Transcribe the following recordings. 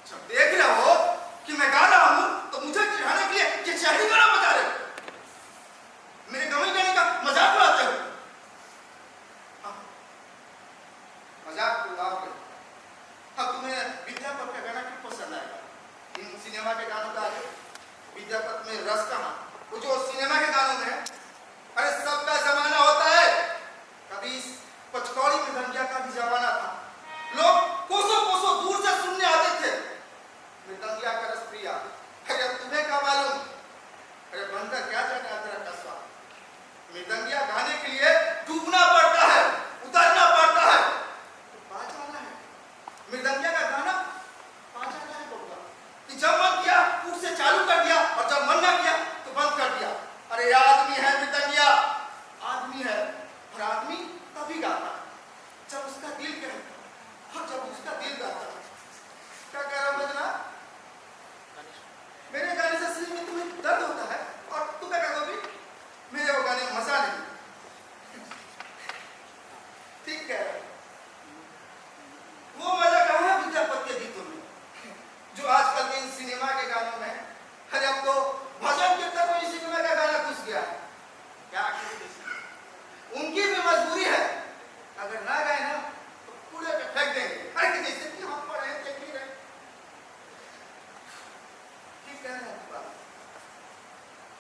जब देख रहे हो कि मैं गा रहा हूं तो मुझे चिढ़ाने के लिए ये शहरी गाना बजा रहे हो, मेरे गवई गाने का मजाक उड़ाते हो। मजाक उड़ाओगे। अब तुम्हें विद्यापत का गाना क्यों पसंद आएगा? इन सिनेमा के गानों का आगे विद्यापत में रस कहाँ? वो जो सिनेमा के गानों में है, अरे सबका जमाना होता है। कभी पचकौड़ी मृदंगिया का भी जमाना था, लोग कोसों कोसों दूर से सुनने आते थे मृदंगिया का रस प्रिया। अरे तुम्हें क्या मालूम, अरे बंदर क्या जाने तेरा कस्बा। मृदंगिया गाने के लिए डूबना पड़ता है, उतरना पड़ता है, तो बाजाना है। मृदंगिया का गाना बाजाना है बबुआ, कि जब मन किया फूट से चालू कर दिया और जब मन ना किया तो बंद कर दिया। अरे आदमी है मृदंगिया, आदमी है, और आदमी तभी गाता है जब उसका दिल कहता है, और जब उसका दिल गाता है। क्या कह रहा बजना? मेरे गाने से शरीर में तुम्हें दर्द होता है और तुम क्या कहोगी मेरे वो गाने में मजा नहीं। ठीक कह रहे, वो मजा कहाँ है विद्यापत के गीतों में जो आजकल के इन सिनेमा के गानों में है। अरे अब तो भजन कीर्तन में इसी सिनेमा का गाना घुस गया है। क्या उनकी भी मजबूरी है, अगर ना गाए ना तो कूड़े पे फेंक देंगे। अरे जैसे कि हम पढ़ रहे हैं, देख नहीं रहे। ठीक कह रहे हैं,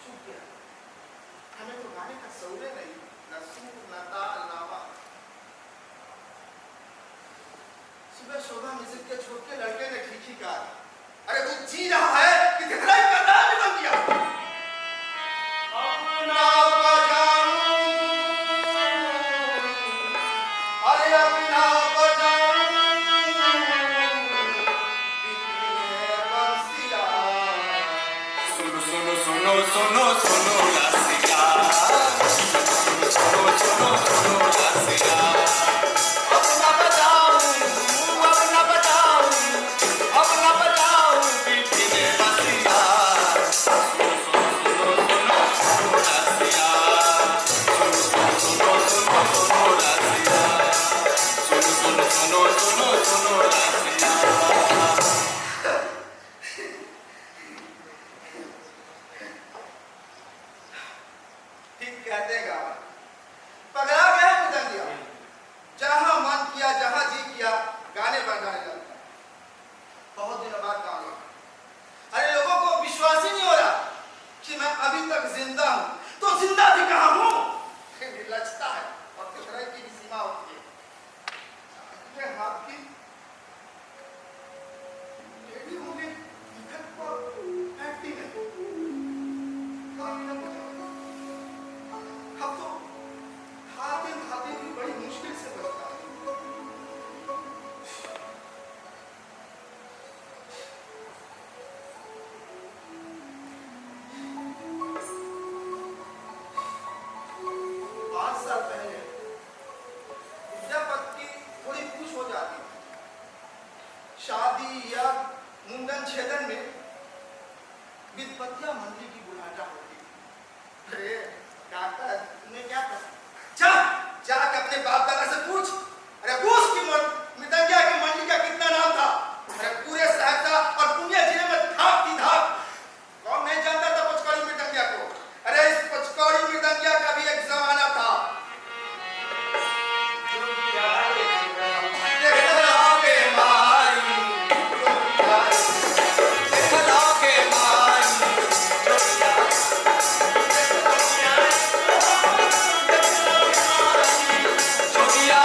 चुप गया। हमें तो गाने का शौर्य नहीं, न सुर न ताल न आवाज। सुबह शोभा म्यूजिक के छोड़ के लड़के ने ठीक ही कहा, अरे वो जी रहा है कि दिखलाई करना है मृदंगिया। अपना बजाऊं, अरे अपना बजाऊं, बिखरे बंसिया। सुनो सुनो सुनो सुनो सुनो रसिया, सुनो सुनो सुनो रसिया। अपना बजाऊं, अपना बजाऊं, अपना बजाऊं, बिखरे बंसिया। सुनो सुनो सुनो रसिया, सुनो सुनो सुनो रसिया, सुनो सुनो सुनो सुनो रसिया। ठीक कहते हैं गावा, पगला गया मृदंगिया। जहां मन किया, जहां जी किया, गाने बजाने लगता है। बहुत दिनों बाद गाने, अरे लोगों को विश्वास ही नहीं हो रहा कि मैं अभी तक जिंदा हूं, तो जिंदा भी कहां हूं। निर्लजता है और फितरत की भी सीमा होती है। ये हाथ की टेढ़ी हो गई, निखर पर बैठती है। अब तो खाते खाते भी बड़ी मुश्किल से बचता है। पाँच साल पहले विद्यापत की थोड़ी पूछ हो जाती थी। शादी या मुंडन छेदन में विद्वतिया मंत्री की बुलाहटा होती थी। अरे डॉक्टर तुम्हें क्या पता, जा जाके अपने बाप दादा से पूछ। अरे पूछ कि मृदंगिया की मंडी का कितना नाम था। अरे पूरे सहरसा और पूर्णिया जिले में धाक थी धाक। कौन नहीं जानता था पचकौड़ी मृदंगिया को? अरे इस पचकौड़ी मृदंगिया का भी एक जमाना था। जोगिया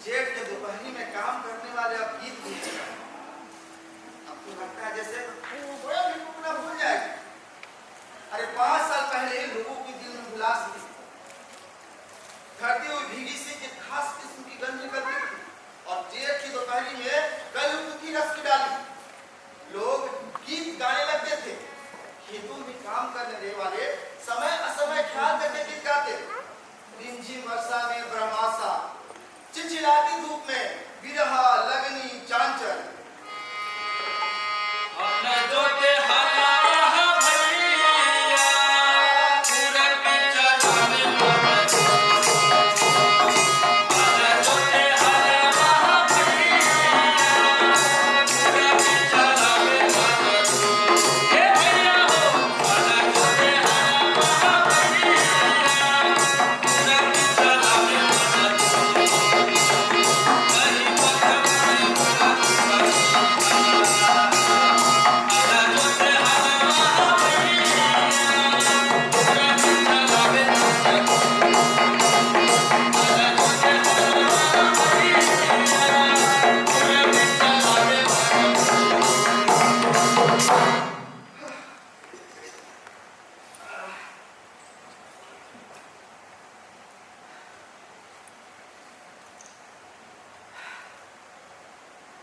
जेठ के दोपहरी में काम करने वाले अब गीत भूल चुका है। अब तो लगता है जैसे कोई भी टुकड़ा भूल जाएगी। अरे 5 साल पहले लोगों के दिल में उल्लास थी। धरती हुई भीगी सी एक खास किस्म की गंध निकलती थी और जेठ की दोपहरी में कल की रस की डाली लोग गीत गाने लगते थे। खेतों में काम करने वाले समय असमय ख्याल करके गीत गाते। रिमझिम वर्षा में ब्रह्मासा, चिलचिलाती धूप में विरहा, लगनी, चांचल।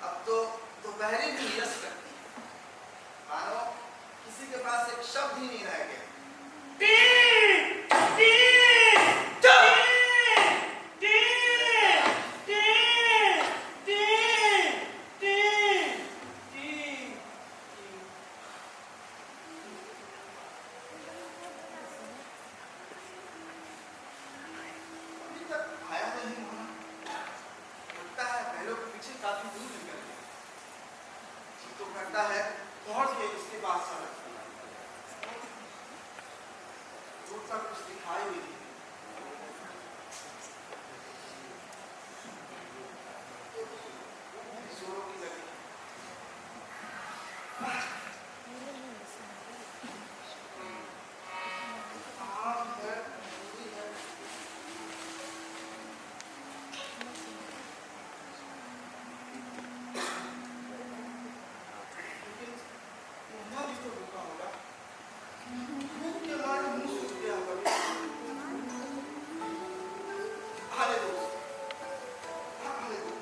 अब तो दोपहरी भी नीरस करती है, मानो किसी के पास एक शब्द ही नहीं रह गया। अभी तक आया नहीं होना। लगता है पहलों के पीछे काफी दूर निकल गया। जी तो करता है पहुंच गए उसके पास सड़क। दूर तक कुछ दिखाई भी नहीं। जोरों की लगी। आम है, मूली है। लेकिन मुन्ना भी तो भूखा होगा। भूख के मारे मुंह सूख गया होगा। आने दो, आने दो।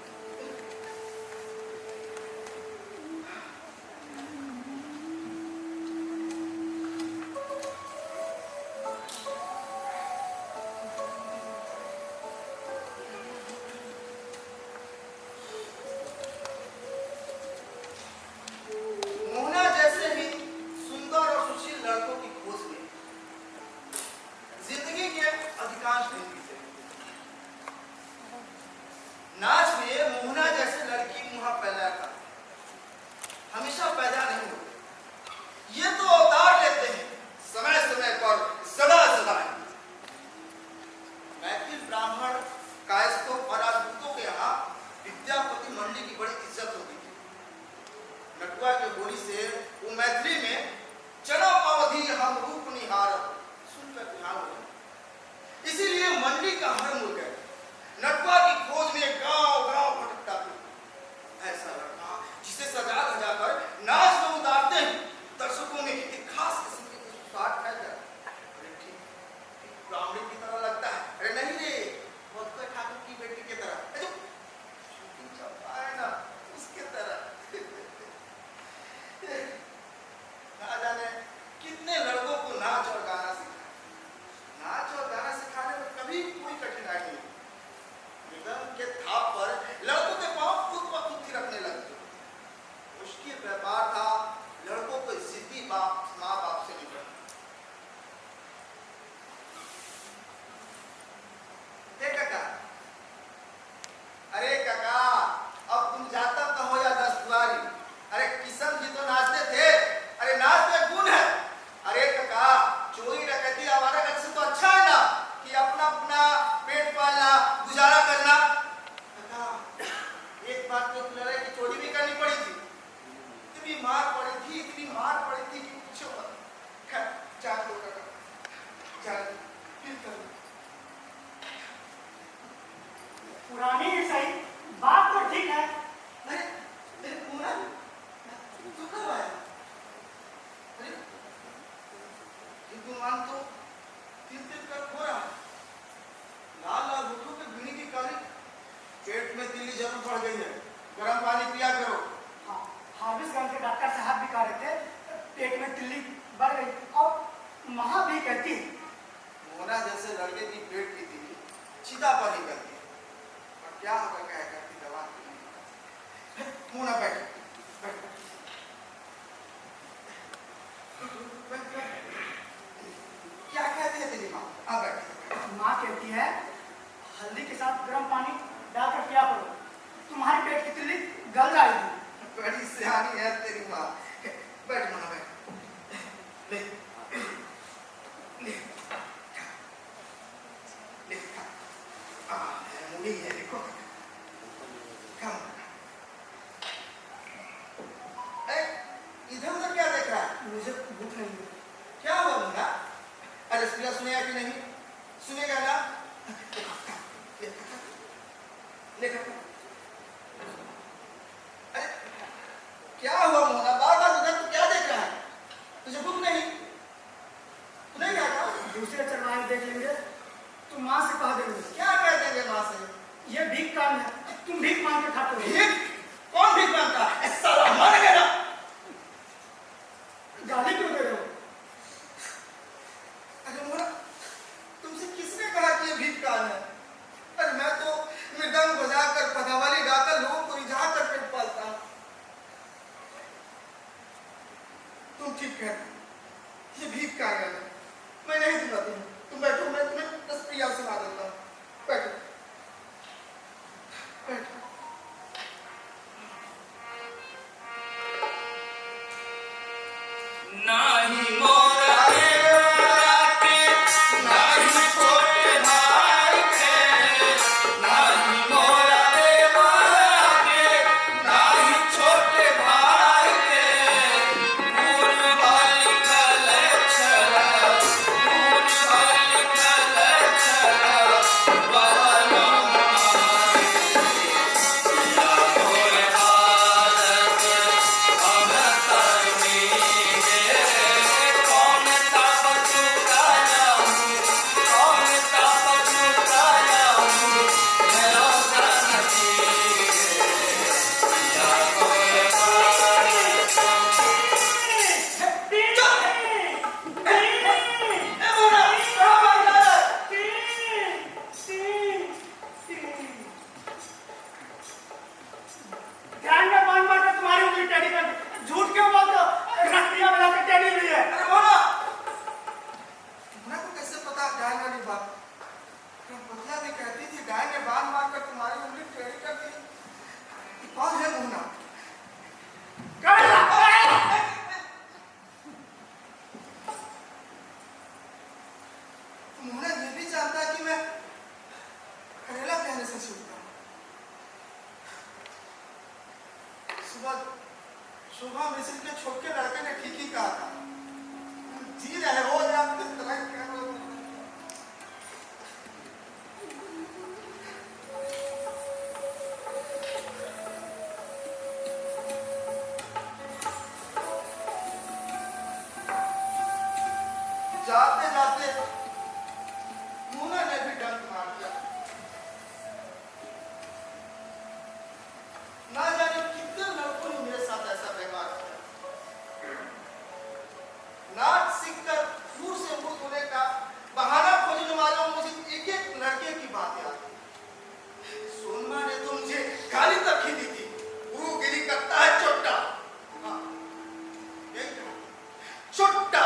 मोहना जैसे ही सुंदर और सुशील लड़कों की खोज में जिंदगी के अधिकांश दिन बीते। नाच में मोहना जैसे लड़की मुहा पैदा था, हमेशा पैदा नहीं होती। ये तो अवतार लेते हैं समय समय पर, सदा सदा। मैथिल ब्राह्मण कायस्थों और राजपूतों के यहाँ विद्यापति मंडली की बड़ी इज्जत होती थी। नटुआ के बोली से वो मैथिली में जन्म अवधि हम रूप निहार सुनकर ध्यान हो गया। इसीलिए मंडली का हर मुड़ गया। नटुआ की खोज में गांव गांव भटकता था। ऐसा लड़का जिसे सजा धजा कर नाच में उतारते हैं, दर्शकों में एक खास किस्म की मुस्कुराहट फैल जाती है। अरे ठीक ब्राह्मणी की तरह लगता है। अरे नहीं रे, मधुकर ठाकुर की बेटी की तरह। अरे छुट्टी चंपा है ना, उसके तरह। ना जाने कितने लड़कों को नाच और गाना सिखाया। नाच और गाना सिखाने में कभी कोई कठिनाई नहीं। निगम के थाप पर लड़कों के पांव खुद ब खुद थिरकने लगते। मुश्किल व्यापार था लड़कों को जिद्दी माँ बाप से निकलना। काका, अरे काका, अब तुम जाता कहो या 10 दुआरी। अरे किशन जी तो नाचते थे। अरे नाच में गुण है। अरे काका, चोरी डकैती आवारागर्दी से तो अच्छा है ना कि अपना अपना पेट पालना, गुजारा करना। काका, एक बात तो लड़ाई की चोरी भी करनी पड़ी थी। इतनी मार पड़ी थी कि पूछो मत। खैर, जान दो काका, जान फिर कर। पुरानी ईसाई डॉक्टर साहब भी कह रहे थे पेट में तिल्ली बढ़ गई और माँ भी कहती मोना जैसे लड़के की पेट की थी चिता पर ही करती है और क्या होगा क्या करती दवा मोना बैठ बैठ क्या कहती है तेरी माँ आ बैठ माँ कहती है हल्दी के साथ गर्म पानी डालकर पिया करो तुम्हारे पेट की तिल्ली गल जाएगी। बड़ी सियानी है तेरी माँ बैठ मोना बैठ ले ले ले मूली है देखो कम इधर उधर क्या देख रहा है मुझे भूख नहीं है। क्या हुआ मुन्ना अरे सुना सुनेगा कि नहीं सुनेगा ना ले अरे क्या हुआ मोना बार बार उधर तू क्या देख रहा है तुझे भूख नहीं तू नहीं खाता दूसरे चरवाहे देख लेंगे तो माँ से कह देंगे क्या कह देंगे माँ से ये भीख काम है तुम भीख मांग के खाते हो। भीख कौन भीख मांगता है साला मर गया ना गाली क्यों दे रहे हो। अरे मोना तुमसे किसने कहा कि ये भीख कान है अरे मैं तो मृदंग बजाकर पदावली गाकर लोगों को रिझा कर पेट पालता हूं तुम ठीक कह रहे ये भीख का है मैं नहीं दूंगा तुम बैठो मैं तुम्हें 10 प्रिया सुना देता हूँ बैठो बैठो नाही मोरा देवरा के नाही छोटे भाई के नाही मोरा देवरा के नाही छोटे भाई के मूल वाली कले छरा मूल वाली कले छरा बहनो या मोरे भारत हम तरमी कौन सा पछुताया हूँ कौन सा पछुताया हूँ मेरा नदी या मोरे भारत ध्यान में मान मार कर तुम्हारी उंगली टेढ़ी कर दी। झूठ क्यों बोलते हो रस्तियां मिला के टेढ़ी हुई है। अरे मोना मोना को कैसे पता गाय वाली बात पतिया भी कहती थी गाय ने बांध मार कर तुम्हारी उंगली टेढ़ी कर दी कौन है मोना मोना ये भी जानता है कि मैं करेला कहने से छूटता हूँ सुबह मिस्र के छोटे लड़के ने ठीक ही कहा था जी रहे हो या फिर तरह क्या हो जाते जाते मोना ने भी डंक मार दिया ना जाने कितने लड़कों ने मेरे साथ ऐसा व्यवहार किया नाच सीखकर दूर से मुंह धोने का बहाना खोजने वालों मुझे एक एक लड़के की बात याद है सोनमा ने तो मुझे गाली तक ही दी थी गुरुगिरी करता है चोट्टा हाँ, यही कहा, चोट्टा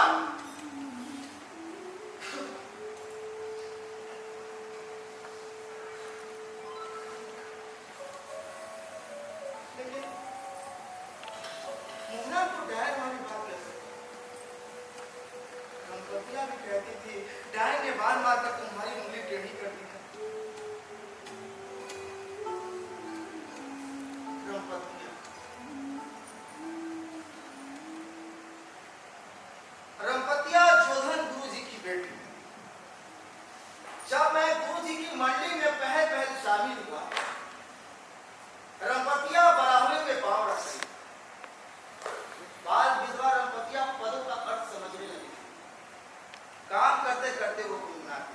लेकिन मोहना को डायन वाली बात कैसे गणपतिया भी कहती थी डायन ने बाल मारकर तुम्हारी उंगली टेढ़ी कर दी है गणपतिया रमपतिया जोधन गुरु जी की बेटी जब मैं गुरु जी की मंडली में पहल शामिल हुआ रमपतिया बराबरी में पाँव रख गई बाल विधवा रमपतिया पदों का अर्थ समझने लगी काम करते करते वो गुनगुनाती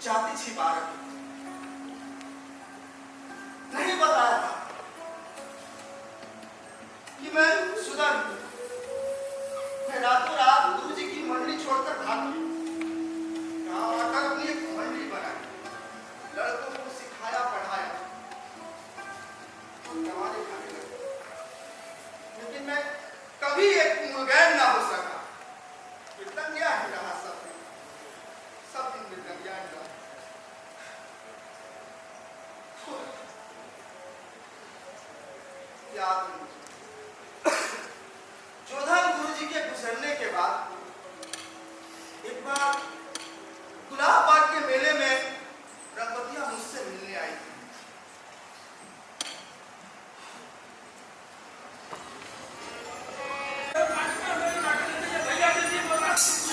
जाति छिपा रखी, नहीं बताया था कि मैं सुधर गई। मैं रातों रात गुरु जी की मंडली छोड़कर भाग गई। गाँव आकर अपनी एक मंडली बनाई, लड़कों को सिखाया पढ़ाया और दवाने खाने लगे। लेकिन मैं कभी एक मुल्गैन ना हो सका। गया ही रहा सब दिन में गया ही रहा। याद नहीं। जोधान गुरु जी के गुजरने के बाद एक बार गुलाब बाग के मेले में रंगवतिया मुझसे मिलने आई थी। इस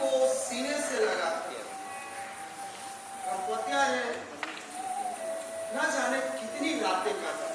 को सीने से लगा और पतिया ने न जाने कितनी रातें काटी।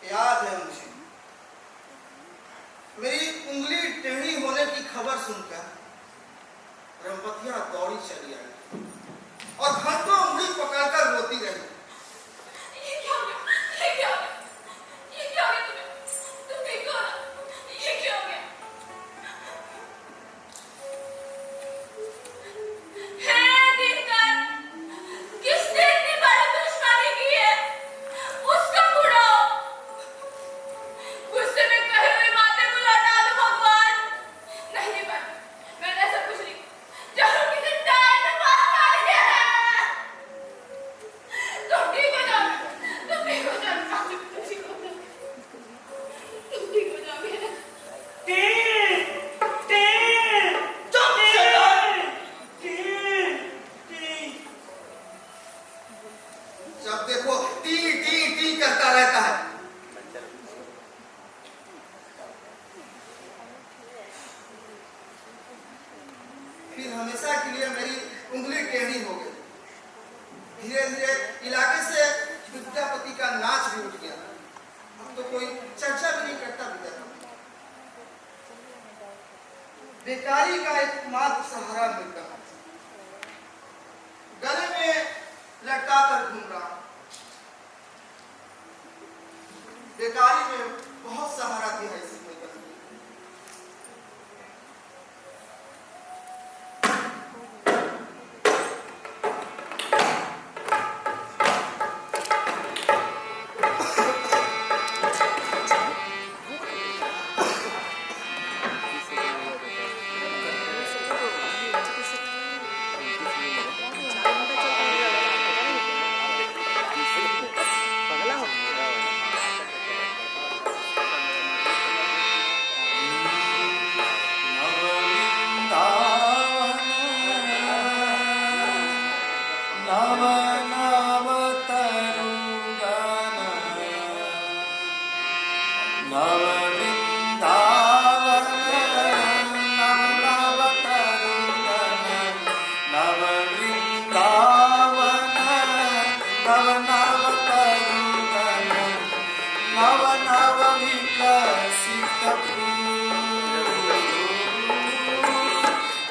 याद है मुझे, मेरी उंगली टेढ़ी होने की खबर सुनकर रंपतिया दौड़ी चली आई और घंटों उंगली पकड़कर रोती रही। ये क्या हो गया? ये क्या हो गया? ये क्या हो गया तुम्हें? तुम ठीक हो ना? ये क्या हो गया? है दिनकर, किसने इतनी बड़ी दुश्मनी की है? उसका बुढ़ाओ, गुस्से में कहे हुए माते को लौटा दो भगवान। नहीं पर मैंने ऐसा कुछ नहीं, जरूर किसी टाइम में बात कर गया है। तुम ठीक हो जाओगे, तुम ठीक हो जाओगे, तुम ठीक हो जाओगे, तुम ठीक हो जाओगे। तीन तीन चुप शैतान! तीन तीन जब देखो टी टी टी करता रहता है। फिर हमेशा के लिए मेरी उंगली टेढ़ी हो गई। धीरे धीरे इलाके से विद्यापति का नाच भी उठ गया। अब तो कोई चर्चा भी नहीं करता विद्यापति। बेकारी का एकमात्र सहारा मिलता है, गले में लटका कर घूम रहा। बेकारी में बहुत सहारा दिया है इसी को।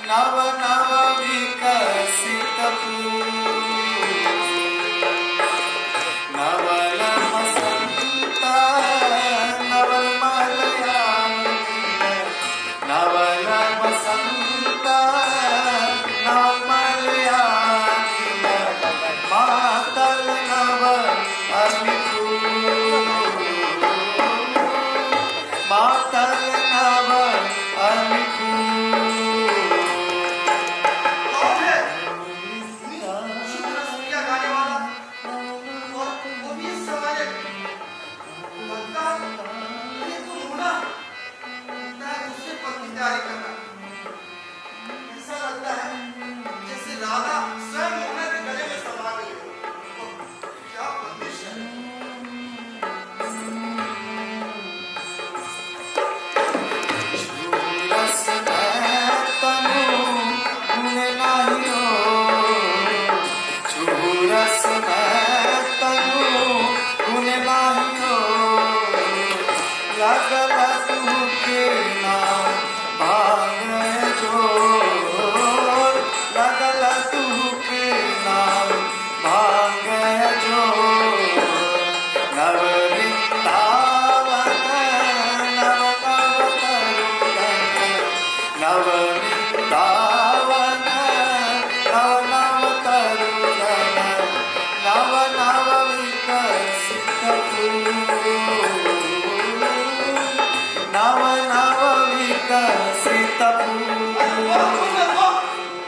नव नव विकसित नवल वसंत नवल मलयामी नवल वसंत नवल मलयामी मातल नव अलिफूल मातल नव अलिफूल रस वृंदावन नव नव तरुण नव नव विकसित फूल नव नव विकसित फूल।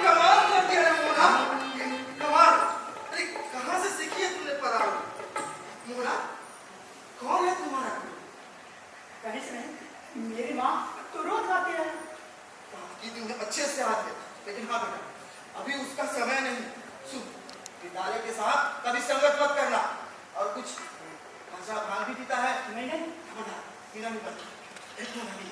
कमाल कर दिया रे मोना, कमाल। अरे कहाँ से सीखी है तुमने पराग? मोना, कौन है तुम्हारा गुरु? कहीं से नहीं, मेरी माँ तो रोज गाती है। कि तुमने अच्छे से याद है, लेकिन हाँ बेटा, अभी उसका समय नहीं। सुन, विद्यालय के साथ कभी संगत मत करना। और कुछ अच्छा भान भी पीता है? नहीं नहीं, खबरदार, बिना नहीं बता। एक मोना भी।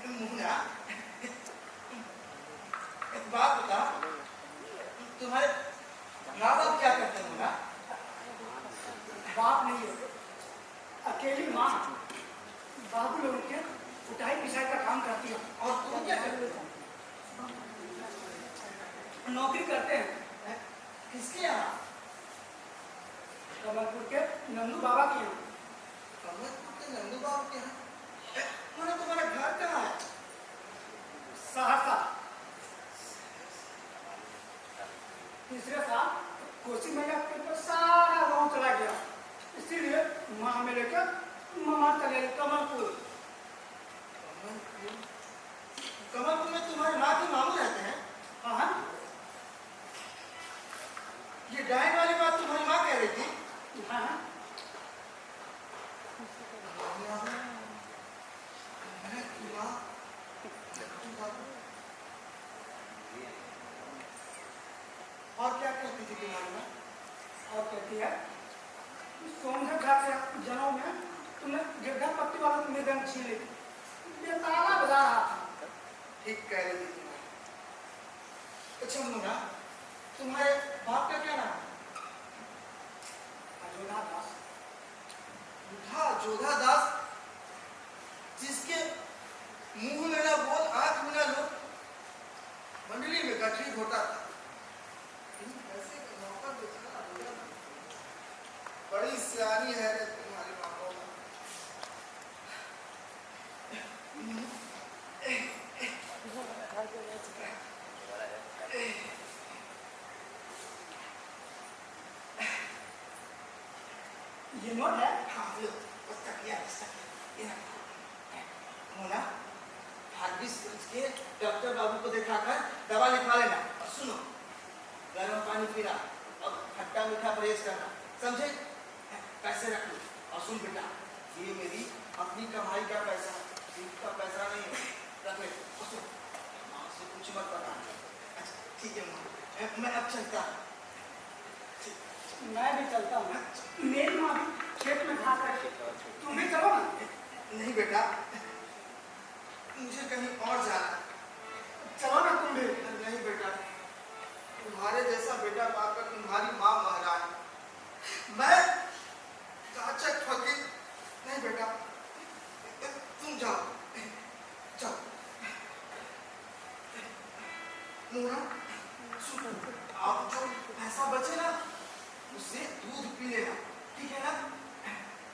मोना, एक बात बता, तुम्हारे माँ बाप क्या करते हैं मोना? बाप नहीं है, अकेली माँ बाबू लोगों के उठाई पिसाई का काम करती है। और तुम क्या करते हो? नौकरी करते हैं किसके यहाँ? कमलपुर के नंदू बाबा के यहाँ। कमलपुर के नंदू बाबू के यहाँ? मोना, तुम्हारा घर कहाँ है? सहरसा। तीसरे साल कोसी मैया के ऊपर सारा गांव चला गया, इसीलिए माँ हमें लेकर मामा चले गए कमलपुर। कमलपुर में तुम्हारे माँ के मामू रहते हैं? हाँ, ये डाइन वाली बात तुम्हारी माँ कह रही थी? हाँ। और क्या करती थी तुम्हारी माँ? और कहती है, सोनभद्र घाट के जनों में तुमने गिरधा पत्ती वाला मृदंग छीन ली, बेताला बजा रहा था। ठीक कह रही थी तुम्हारी। अच्छा मोना, तुम्हारे बाप का क्या नाम है? अजोधा दास। बुढ़ा जोधा दास, जिसके मुंह में ना बोल आंख में ना लो, मंडली में गठरी घोटा था। ऐसे नौकर बेचारा बोला था। बड़ी सियानी है रे तुम्हारी माँ को। ये नोट है। हाँ लो, उसका किया ये ना। मोना, हार्दिस के डॉक्टर बाबू को दिखाकर दवा लिखवा लेना। और सुनो, गर्म पानी पीना और खट्टा मीठा परहेज करना, समझे? पैसे रख लो। और सुन बेटा, ये मेरी अपनी कमाई का पैसा, सीट का पैसा नहीं है, रख ले। और सुन, माँ से कुछ मत बताना। अच्छा ठीक है माँ, मैं अब चलता हूँ। मैं भी चलता हूँ। मेरी माँ भी खेत में घास काटती, तुम भी चलो ना। नहीं बेटा, मुझे कहीं और जाना है। चलो ना तुम भी। नहीं बेटा, तुम्हारे जैसा बेटा पाकर तुम्हारी माँ महाराज, मैं काचक फकीर नहीं बेटा। तुम जाओ, जाओ। मोना, सुनो, आप जो पैसा बचे ना, उससे दूध पी लेना, ठीक है ना?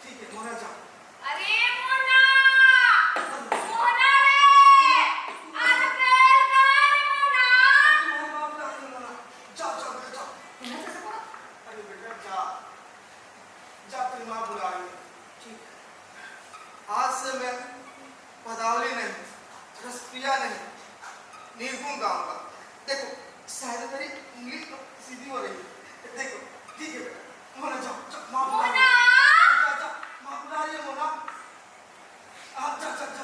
ठीक है, मोना जाओ। अरे मोना, मोना रे, आज कल कहाँ रे मोना? तुम्हारे बाप का नहीं मोना, जाओ जाओ बेटा जाओ। तुम्हें कैसे पता? अरे बेटा जा, जा तेरी माँ बुला रही है। ठीक है, आज से मैं पदावली नहीं, रसप्रिया नहीं, निर्गुण गाऊंगा। देखो शायद मेरी उंगली सीधी हो रही है। देखो ठीक है बेटा, मोना जाओ जाओ, माँ बुला रही है। मोना! जा जा, माँ बुला रही है मोना। आप जा जा जा।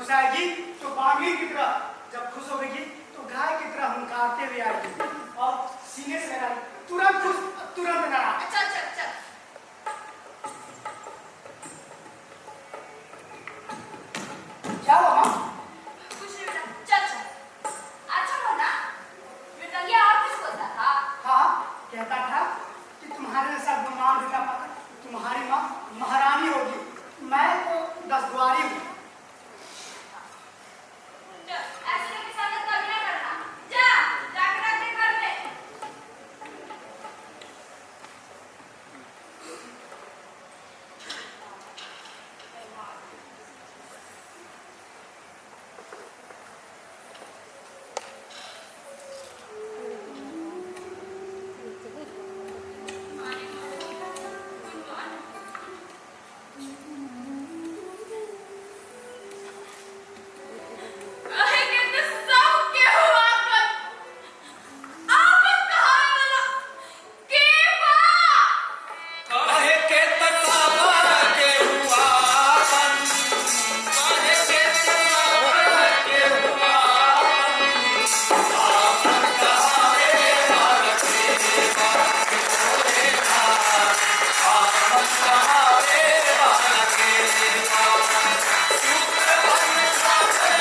खुश आएगी तो बागी की तरह, जब खुश होगी तो गाय की तरह हुंकारते हुए आएगी और सीने से लगाई, तुरंत खुश तुरंत नाराज। चल चल चल। क्या हुआ? कुछ नहीं बेटा, चल चल। अच्छा बोला, मृदंगिया और कुछ बोलता था। हाँ, कहता था कि तुम्हारे जैसा गुमान बेटा पाकर तुम्हारी माँ महारानी होगी, मैं तो 10 द्वारी हूँ। चल, ऐसे लोग के साथ कभी ना करना। जा, जाकर रख दे घर पे। अरे कितने सब के हुआ कर। आप कहाँ गया? के बा? काहे के तसावा के हुआ मन, काहे के तसावा के हुआ मन, आपन कहावे बालक रे बालक होए ना, आपन कहावे बालक रे बालक, सुखवान सावे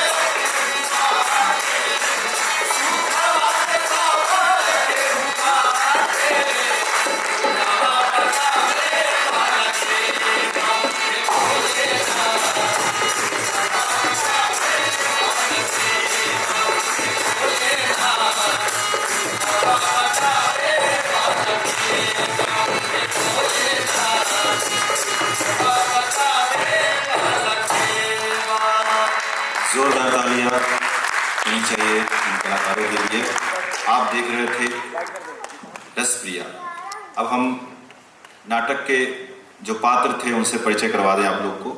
सुखवान सावे हुआ जोरदार तालियां होनी चाहिए इन कलाकारों के लिए। आप देख रहे थे रसप्रिया। अब हम नाटक के जो पात्र थे उनसे परिचय करवा दें आप लोग को।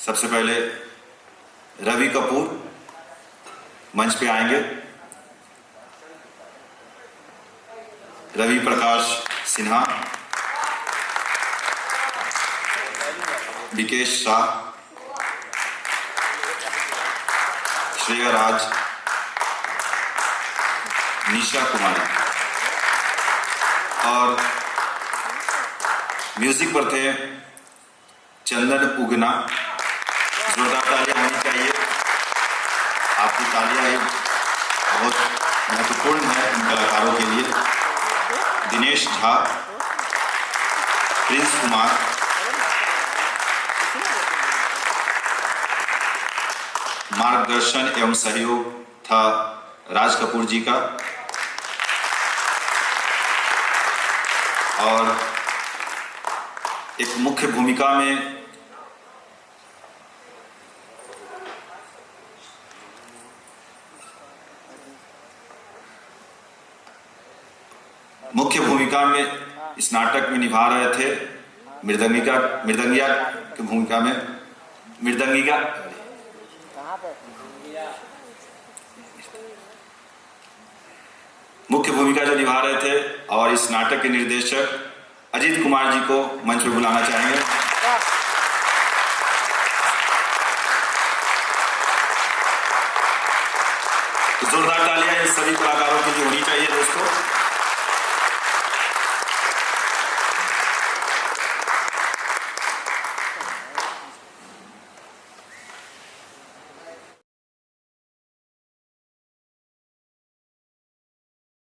सबसे पहले रवि कपूर मंच पे आएंगे। रवि प्रकाश सिन्हा, विकेश शाह, श्रेया राज, निशा कुमारी और म्यूजिक पर थे चंदन उगना। जोरदार तालियां होनी चाहिए। आपकी तालियां एक बहुत महत्वपूर्ण है इन कलाकारों के लिए। दिनेश झा, प्रिंस कुमार, मार्गदर्शन एवं सहयोग था राज कपूर जी का और एक मुख्य भूमिका में इस नाटक में निभा रहे थे मृदंगिया की भूमिका में मृदंगिका मुख्य भूमिका जो निभा रहे थे और इस नाटक के निर्देशक अजीत कुमार जी को मंच पर बुलाना चाहेंगे। तो जोरदार तालियां इन सभी कलाकारों की होनी चाहिए दोस्तों।